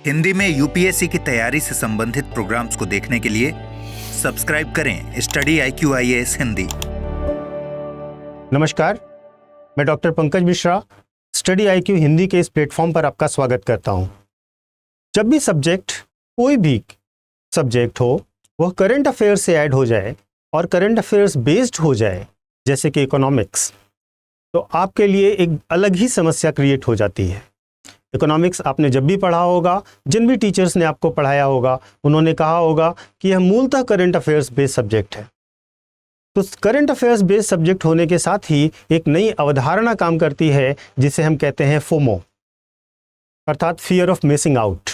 हिंदी में यूपीएससी की तैयारी से संबंधित प्रोग्राम्स को देखने के लिए सब्सक्राइब करें स्टडी IQ IAS हिंदी। नमस्कार, मैं doctor Pankaj Mishra study IQ Hindi के इस प्लेटफॉर्म पर आपका स्वागत करता हूं। जब भी कोई भी सब्जेक्ट हो वह करंट अफेयर से ऐड हो जाए और करंट अफेयर्स बेस्ड हो जाए, जैसे कि इकोनॉमिक्स, तो आपके लिए एक अलग ही समस्या क्रिएट हो जाती है। इकोनॉमिक्स आपने जब भी पढ़ा होगा, जिन भी टीचर्स ने आपको पढ़ाया होगा, उन्होंने कहा होगा कि यह मूलतः करंट अफेयर्स बेस्ड सब्जेक्ट है। तो करंट अफेयर्स बेस्ड सब्जेक्ट होने के साथ ही एक नई अवधारणा काम करती है जिसे हम कहते हैं फोमो, अर्थात फियर ऑफ मिसिंग आउट।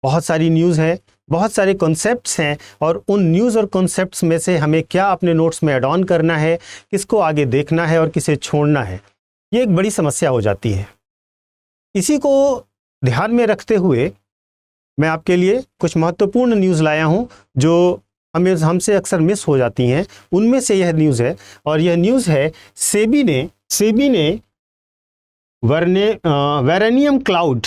बहुत सारी न्यूज़ है, बहुत सारे कॉन्सेप्ट्स हैं, और उन न्यूज़ और कॉन्सेप्ट्स में से हमें क्या अपने नोट्स में ऐड ऑन करना है, किसको आगे देखना है और किसे छोड़ना है, ये एक बड़ी समस्या हो जाती है। इसी को ध्यान में रखते हुए मैं आपके लिए कुछ महत्वपूर्ण न्यूज़ लाया हूं जो हमसे अक्सर मिस हो जाती हैं। उनमें से यह न्यूज़ है, और यह न्यूज़ है सेबी ने वेरेनियम क्लाउड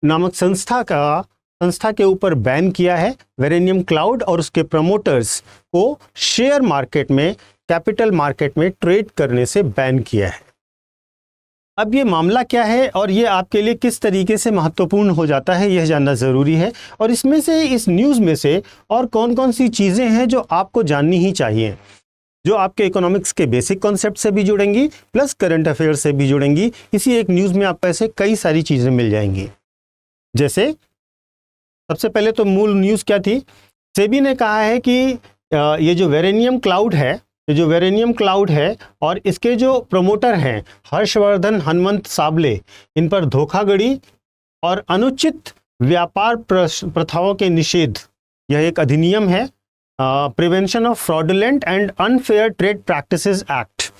नामक संस्था के ऊपर बैन किया है। वेरेनियम क्लाउड और उसके प्रमोटर्स को शेयर मार्केट में, कैपिटल मार्केट में ट्रेड करने से बैन किया है। अब ये मामला क्या है और ये आपके लिए किस तरीके से महत्वपूर्ण हो जाता है, यह जानना ज़रूरी है। और इसमें से, इस न्यूज़ में से और कौन कौन सी चीज़ें हैं जो आपको जाननी ही चाहिए, जो आपके इकोनॉमिक्स के बेसिक कॉन्सेप्ट से भी जुड़ेंगी प्लस करंट अफेयर से भी जुड़ेंगी। इसी एक न्यूज़ में आपको ऐसे कई सारी चीज़ें मिल जाएंगी। जैसे सबसे पहले तो मूल न्यूज़ क्या थी? सेबी ने कहा है कि ये जो वेरेनियम क्लाउड है और इसके जो प्रमोटर हैं हर्षवर्धन हनुमंत साबले, इन पर धोखाधड़ी और अनुचित व्यापार प्रथाओं के निषेध, यह एक अधिनियम है, prevention of fraudulent and unfair trade practices act,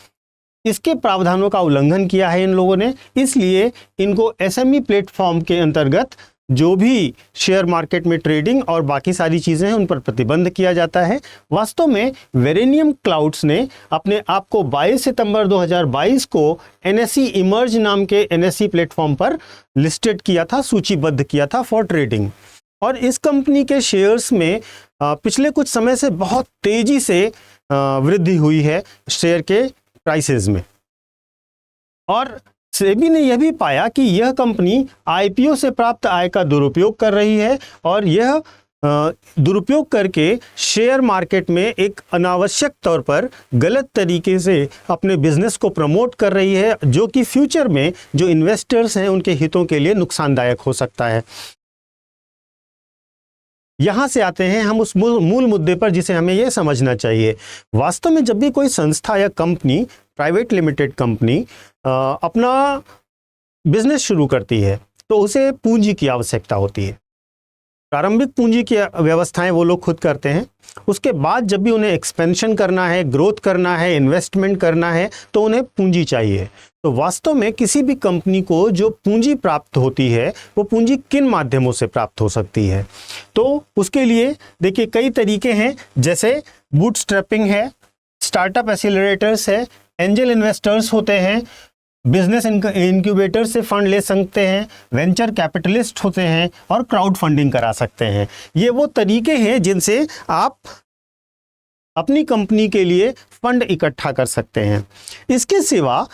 इसके प्रावधानों का उल्लंघन किया है इन लोगों ने। इसलिए इनको SME प्लेटफॉर्म के अंतर्गत जो भी शेयर मार्केट में ट्रेडिंग और बाकी सारी चीज़ें हैं उन पर प्रतिबंध किया जाता है। वास्तव में वेरेनियम क्लाउड्स ने अपने आप को 22 सितंबर 2022 को NSE इमर्ज नाम के NSE प्लेटफॉर्म पर लिस्टेड किया था, सूचीबद्ध किया था फॉर ट्रेडिंग। और इस कंपनी के शेयर्स में पिछले कुछ समय से बहुत तेज़ी से वृद्धि हुई है शेयर के प्राइसेस में। और सेबी ने यह भी पाया कि यह कंपनी IPO से प्राप्त आय का दुरुपयोग कर रही है, और यह दुरुपयोग करके शेयर मार्केट में एक अनावश्यक तौर पर गलत तरीके से अपने बिजनेस को प्रमोट कर रही है, जो कि फ्यूचर में जो इन्वेस्टर्स हैं उनके हितों के लिए नुकसानदायक हो सकता है। यहाँ से आते हैं हम उस मूल मुद्दे पर जिसे हमें यह समझना चाहिए। वास्तव में जब भी कोई संस्था या कंपनी, प्राइवेट लिमिटेड कंपनी अपना बिजनेस शुरू करती है तो उसे पूंजी की आवश्यकता होती है। प्रारंभिक पूंजी की व्यवस्थाएं वो लोग खुद करते हैं। उसके बाद जब भी उन्हें एक्सपेंशन करना है, ग्रोथ करना है, इन्वेस्टमेंट करना है, तो उन्हें पूंजी चाहिए। तो वास्तव में किसी भी कंपनी को जो पूंजी प्राप्त होती है वो पूंजी किन माध्यमों से प्राप्त हो सकती है? तो उसके लिए देखिए कई तरीके हैं, जैसे बूटस्ट्रैपिंग है, स्टार्टअप एक्सीलरेटर्स है, एंजल इन्वेस्टर्स होते हैं, बिजनेस इंक्यूबेटर से फंड ले सकते हैं, वेंचर कैपिटलिस्ट होते हैं और क्राउड फंडिंग करा सकते हैं। ये वो तरीके हैं जिनसे आप अपनी कंपनी के लिए फंड इकट्ठा कर सकते हैं। इसके सिवा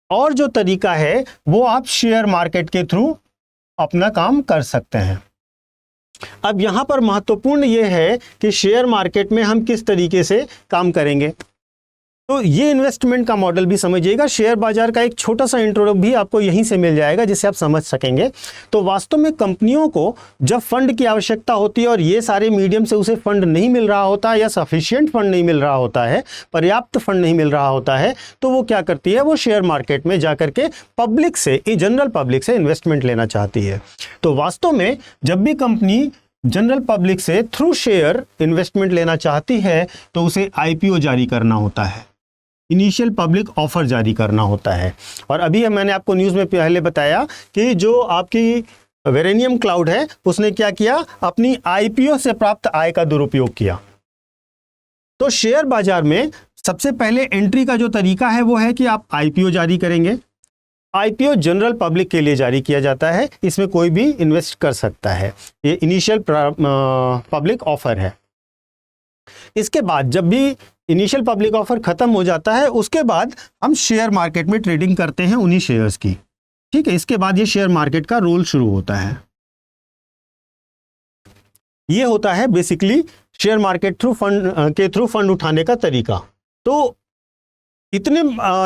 और जो तरीका है वो आप शेयर मार्केट के थ्रू अपना काम कर सकते हैं। अब यहाँ पर महत्वपूर्ण ये है कि शेयर मार्केट में हम किस तरीके से काम करेंगे। तो ये इन्वेस्टमेंट का मॉडल भी समझिएगा। शेयर बाजार का एक छोटा सा इंट्रो भी आपको यहीं से मिल जाएगा जिससे आप समझ सकेंगे। तो वास्तव में कंपनियों को जब फंड की आवश्यकता होती है और ये सारे मीडियम से उसे फंड नहीं मिल रहा होता या सफिशिएंट फंड नहीं मिल रहा होता है, पर्याप्त फंड नहीं मिल रहा होता है, तो वो क्या करती है, वो शेयर मार्केट में जाकर के पब्लिक से, जनरल पब्लिक से इन्वेस्टमेंट लेना चाहती है। तो वास्तव में जब भी कंपनी जनरल पब्लिक से थ्रू शेयर इन्वेस्टमेंट लेना चाहती है तो उसे IPO जारी करना होता है, इनिशियल पब्लिक ऑफर जारी करना होता है। और अभी मैंने आपको न्यूज़ में पहले बताया कि जो आपकी वेरेनियम क्लाउड है उसने क्या किया, अपनी IPO से प्राप्त आय का दुरुपयोग किया। तो शेयर बाजार में सबसे पहले एंट्री का जो तरीका है वो है कि आप IPO जारी करेंगे। आईपीओ जनरल पब्लिक के लिए जारी किया जाता है, इसमें कोई भी इन्वेस्ट कर सकता है, ये इनिशियल पब्लिक ऑफर है। इसके बाद जब भी इनिशियल पब्लिक ऑफर खत्म हो जाता है, उसके बाद हम शेयर मार्केट में ट्रेडिंग करते हैं उन्हीं शेयर्स की, ठीक है। इसके बाद ये शेयर मार्केट का रोल शुरू होता है। ये होता है basically share market through fund उठाने का तरीका। तो इतने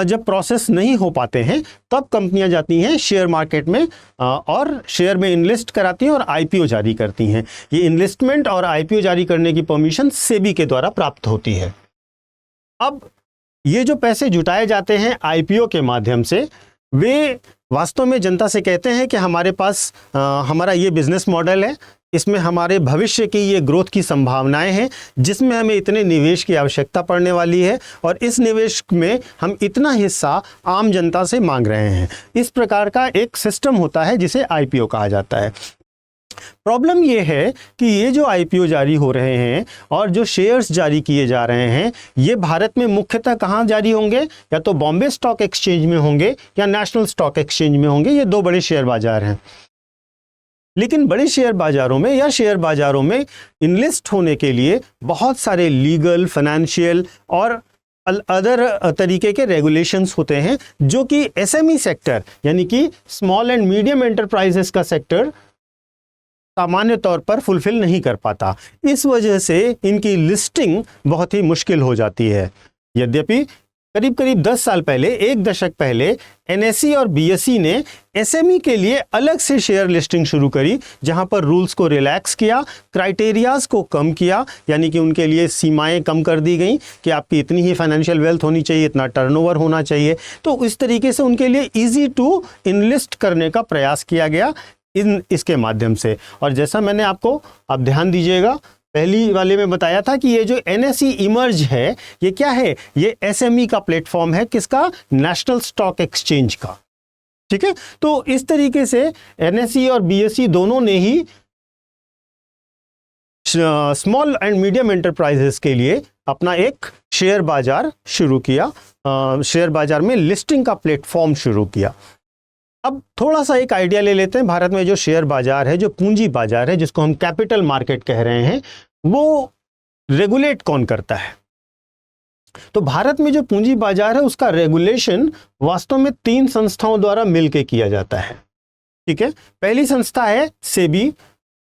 जब प्रोसेस नहीं हो पाते हैं तब कंपनियां जाती हैं शेयर मार्केट में और शेयर में इनलिस्ट कराती हैं और आईपीओ जारी करती हैं। ये इनलिस्टमेंट और आईपीओ जारी करने की परमिशन सेबी के द्वारा प्राप्त होती है। अब ये जो पैसे जुटाए जाते हैं आईपीओ के माध्यम से, वे वास्तव में जनता से कहते हैं कि हमारे पास हमारा ये बिजनेस मॉडल है, इसमें हमारे भविष्य की ये ग्रोथ की संभावनाएं हैं, जिसमें हमें इतने निवेश की आवश्यकता पड़ने वाली है और इस निवेश में हम इतना हिस्सा आम जनता से मांग रहे हैं। इस प्रकार का एक सिस्टम होता है जिसे आईपीओ कहा जाता है। प्रॉब्लम ये है कि ये जो आईपीओ जारी हो रहे हैं और जो शेयर्स जारी किए जा रहे हैं, ये भारत में मुख्यतः कहाँ जारी होंगे? या तो बॉम्बे स्टॉक एक्सचेंज में होंगे या नेशनल स्टॉक एक्सचेंज में होंगे। ये दो बड़े शेयर बाजार हैं। लेकिन बड़े शेयर बाजारों में या शेयर बाजारों में इनलिस्ट होने के लिए बहुत सारे लीगल, फाइनेंशियल और अदर तरीके के रेगुलेशंस होते हैं, जो कि एसएमई सेक्टर यानी कि स्मॉल एंड मीडियम एंटरप्राइजेस का सेक्टर सामान्य तौर पर फुलफिल नहीं कर पाता। इस वजह से इनकी लिस्टिंग बहुत ही मुश्किल हो जाती है। यद्यपि करीब करीब 10 साल पहले, एक दशक पहले एनएसई और बीएसई ने एसएमई के लिए अलग से शेयर लिस्टिंग शुरू करी, जहां पर रूल्स को रिलैक्स किया, क्राइटेरियाज को कम किया, यानी कि उनके लिए सीमाएं कम कर दी गई कि आपकी इतनी ही फाइनेंशियल वेल्थ होनी चाहिए, इतना टर्नओवर होना चाहिए। तो इस तरीके से उनके लिए ईजी टू इनलिस्ट करने का प्रयास किया गया इसके माध्यम से। और जैसा मैंने आपको, आप ध्यान दीजिएगा, पहली वाले में बताया था कि ये जो एनएसई इमर्ज है, ये क्या है? ये एसएमई का प्लेटफॉर्म है। किसका? नेशनल स्टॉक एक्सचेंज का। ठीक है। तो इस तरीके से एनएसई और बीएसई दोनों ने ही स्मॉल एंड मीडियम एंटरप्राइजेस के लिए अपना एक शेयर बाजार शुरू किया, शेयर बाजार में लिस्टिंग का प्लेटफॉर्म शुरू किया। अब थोड़ा सा एक आइडिया ले लेते हैं। भारत में जो शेयर बाजार है, जो पूंजी बाजार है, जिसको हम कैपिटल मार्केट कह रहे हैं, वो रेगुलेट कौन करता है? तो भारत में जो पूंजी बाजार है, उसका रेगुलेशन वास्तव में 3 संस्थाओं द्वारा मिलकर किया जाता है। ठीक है। पहली संस्था है SEBI,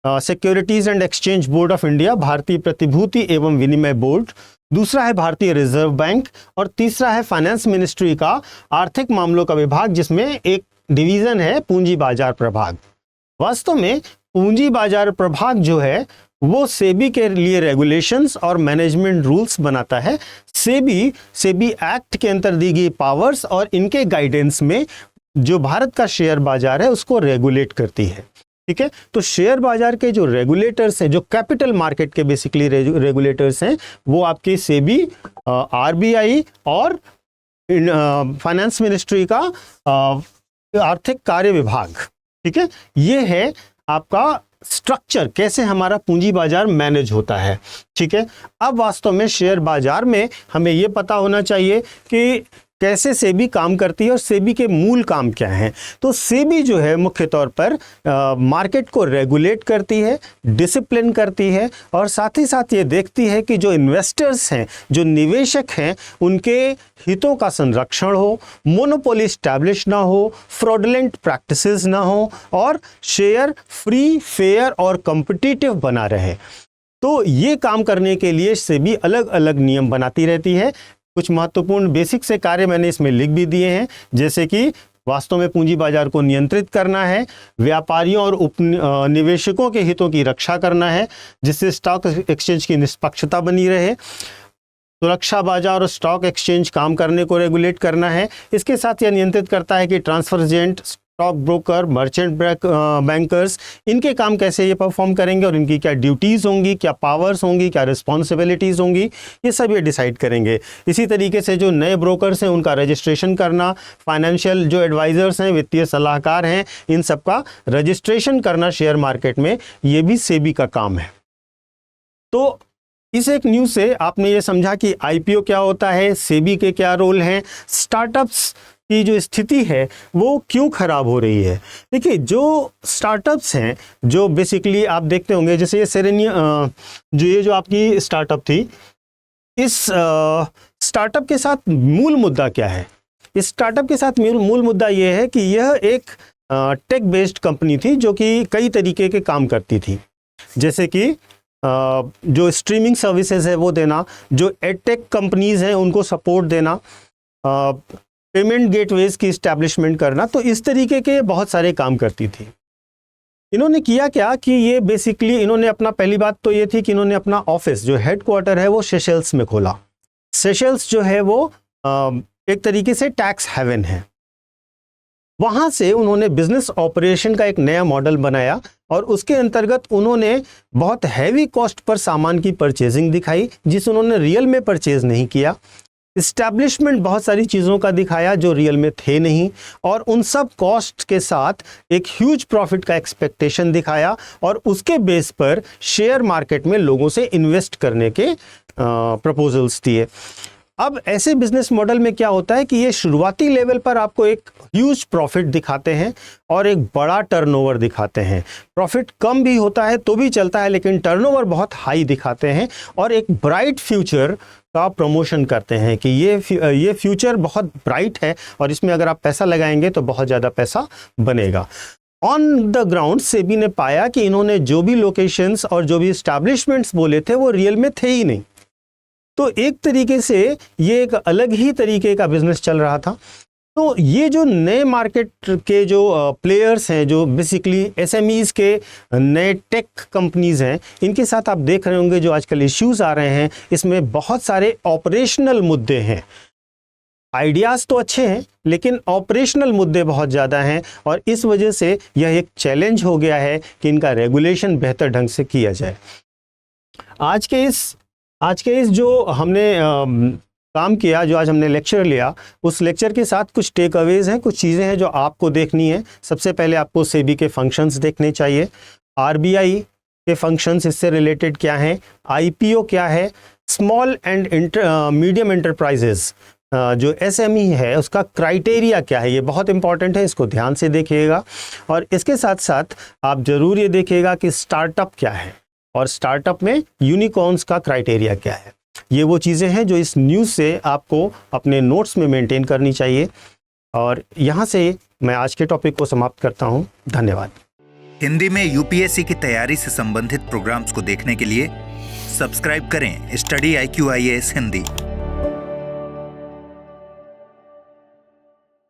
securities and exchange board of India, भारतीय प्रतिभूति एवं विनिमय बोर्ड। दूसरा है भारतीय रिजर्व बैंक और तीसरा है फाइनेंस मिनिस्ट्री का आर्थिक मामलों का विभाग, जिसमें एक डिवीजन है पूंजी बाजार प्रभाग। वास्तव में पूंजी बाजार प्रभाग जो है वो सेबी के लिए रेगुलेशंस और मैनेजमेंट रूल्स बनाता है। सेबी एक्ट के अंतर्गत दी गई पावर्स और इनके गाइडेंस में जो भारत का शेयर बाजार है उसको रेगुलेट करती है। ठीक है। तो शेयर बाजार के जो रेगुलेटर्स हैं, जो कैपिटल मार्केट के बेसिकली रेगुलेटर्स हैं, वो आपके सेबी, आरबीआई और फाइनेंस मिनिस्ट्री का आर्थिक कार्य विभाग। ठीक है। ये है आपका स्ट्रक्चर, कैसे हमारा पूंजी बाजार मैनेज होता है। ठीक है। अब वास्तव में शेयर बाजार में हमें यह पता होना चाहिए कि कैसे सेबी काम करती है और सेबी के मूल काम क्या हैं। तो सेबी जो है मुख्य तौर पर मार्केट को रेगुलेट करती है, डिसिप्लिन करती है और साथ ही साथ ये देखती है कि जो इन्वेस्टर्स हैं, जो निवेशक हैं, उनके हितों का संरक्षण हो, मोनोपोली स्टैब्लिश ना हो, फ्रॉडलेंट प्रैक्टिसेस ना हो और शेयर फ्री, फेयर और कॉम्पिटिटिव बना रहे। तो ये काम करने के लिए सेबी अलग अलग नियम बनाती रहती है। कुछ महत्वपूर्ण बेसिक से कार्य मैंने इसमें लिख भी दिए हैं, जैसे कि वास्तव में पूंजी बाजार को नियंत्रित करना है, व्यापारियों और निवेशकों के हितों की रक्षा करना है, जिससे स्टॉक एक्सचेंज की निष्पक्षता बनी रहे, सुरक्षा बाजार और स्टॉक एक्सचेंज काम करने को रेगुलेट करना है। इसके साथ यह नियंत्रित करता है कि transfer agent, stock broker, merchant bankers, इनके काम कैसे ये परफॉर्म करेंगे और इनकी क्या ड्यूटीज़ होंगी, क्या पावर्स होंगी, क्या रिस्पॉन्सिबिलिटीज़ होंगी, ये सब ये डिसाइड करेंगे। इसी तरीके से जो नए ब्रोकर्स हैं उनका रजिस्ट्रेशन करना, फाइनेंशियल जो एडवाइज़र्स हैं, वित्तीय सलाहकार हैं, इन सब का रजिस्ट्रेशन करना शेयर मार्केट में, ये भी सेबी का काम है। तो इस एक न्यूज़ से आपने ये समझा कि आईपीओ क्या होता है, सेबी के क्या रोल हैं, स्टार्टअप्स की जो स्थिति है वो क्यों खराब हो रही है। देखिए, जो स्टार्टअप्स हैं, जो बेसिकली आप देखते होंगे, जैसे ये सेरेनिया, जो आपकी स्टार्टअप थी, इस स्टार्टअप के साथ मूल मुद्दा क्या है? इस स्टार्टअप के साथ मूल मुद्दा ये है कि यह एक टेक बेस्ड कंपनी थी जो कि कई तरीके के काम करती थी, जैसे कि जो स्ट्रीमिंग सर्विसेज है वो देना, जो एडटेक कंपनीज हैं उनको सपोर्ट देना, पेमेंट गेटवेज की इस्टेब्लिशमेंट करना। तो इस तरीके के बहुत सारे काम करती थी। इन्होंने किया क्या कि ये बेसिकली इन्होंने अपना, पहली बात तो ये थी कि इन्होंने अपना ऑफिस, जो हेडक्वार्टर है वो सेशेल्स में खोला। सेशेल्स जो है वो एक तरीके से टैक्स हेवन है। वहाँ से उन्होंने बिजनेस ऑपरेशन का एक नया मॉडल बनाया और उसके अंतर्गत उन्होंने बहुत हैवी कॉस्ट पर सामान की परचेजिंग दिखाई, जिस उन्होंने रियल में परचेज नहीं किया। इस्टेब्लिशमेंट बहुत सारी चीज़ों का दिखाया जो रियल में थे नहीं, और उन सब कॉस्ट के साथ एक ह्यूज प्रॉफिट का एक्सपेक्टेशन दिखाया, और उसके बेस पर शेयर मार्केट में लोगों से इन्वेस्ट करने के प्रपोजल्स दिए। अब ऐसे बिजनेस मॉडल में क्या होता है कि ये शुरुआती लेवल पर आपको एक ह्यूज प्रॉफिट दिखाते हैं और एक बड़ा टर्नओवर दिखाते हैं। प्रॉफिट कम भी होता है तो भी चलता है, लेकिन टर्नओवर बहुत हाई दिखाते हैं और एक ब्राइट फ्यूचर का प्रमोशन करते हैं कि ये फ्यूचर बहुत ब्राइट है और इसमें अगर आप पैसा लगाएंगे तो बहुत ज़्यादा पैसा बनेगा। ऑन द ग्राउंड सेबी ने पाया कि इन्होंने जो भी लोकेशंस और जो भी एस्टैब्लिशमेंट्स बोले थे वो रियल में थे ही नहीं। तो एक तरीके से ये एक अलग ही तरीके का बिजनेस चल रहा था। तो ये जो नए मार्केट के जो प्लेयर्स हैं, जो बेसिकली एसएमईज के नए टेक कंपनीज हैं, इनके साथ आप देख रहे होंगे जो आजकल इश्यूज आ रहे हैं, इसमें बहुत सारे ऑपरेशनल मुद्दे हैं। आइडियाज़ तो अच्छे हैं लेकिन ऑपरेशनल मुद्दे बहुत ज़्यादा हैं, और इस वजह से यह एक चैलेंज हो गया है कि इनका रेगुलेशन बेहतर ढंग से किया जाए। आज के इस जो हमने काम किया, जो आज हमने लेक्चर लिया, उस लेक्चर के साथ कुछ टेक अवेज हैं, कुछ चीज़ें हैं जो आपको देखनी है। सबसे पहले आपको सेबी के फंक्शंस देखने चाहिए, आरबीआई के फंक्शंस इससे रिलेटेड क्या हैं, आईपीओ क्या है, स्मॉल एंड मीडियम एंटरप्राइजेज जो एसएमई है उसका क्राइटेरिया क्या है, ये बहुत इंपॉर्टेंट है, इसको ध्यान से देखिएगा। और इसके साथ साथ आप ज़रूर ये देखिएगा कि स्टार्टअप क्या है और स्टार्टअप में यूनिकॉर्न्स का क्राइटेरिया क्या है। ये वो चीज़ें हैं जो इस न्यूज़ से आपको अपने नोट्स में मेंटेन करनी चाहिए। और यहाँ से मैं आज के टॉपिक को समाप्त करता हूँ। धन्यवाद। हिंदी में यूपीएससी की तैयारी से संबंधित प्रोग्राम्स को देखने के लिए सब्सक्राइब करें स्टडी IQ IAS हिंदी।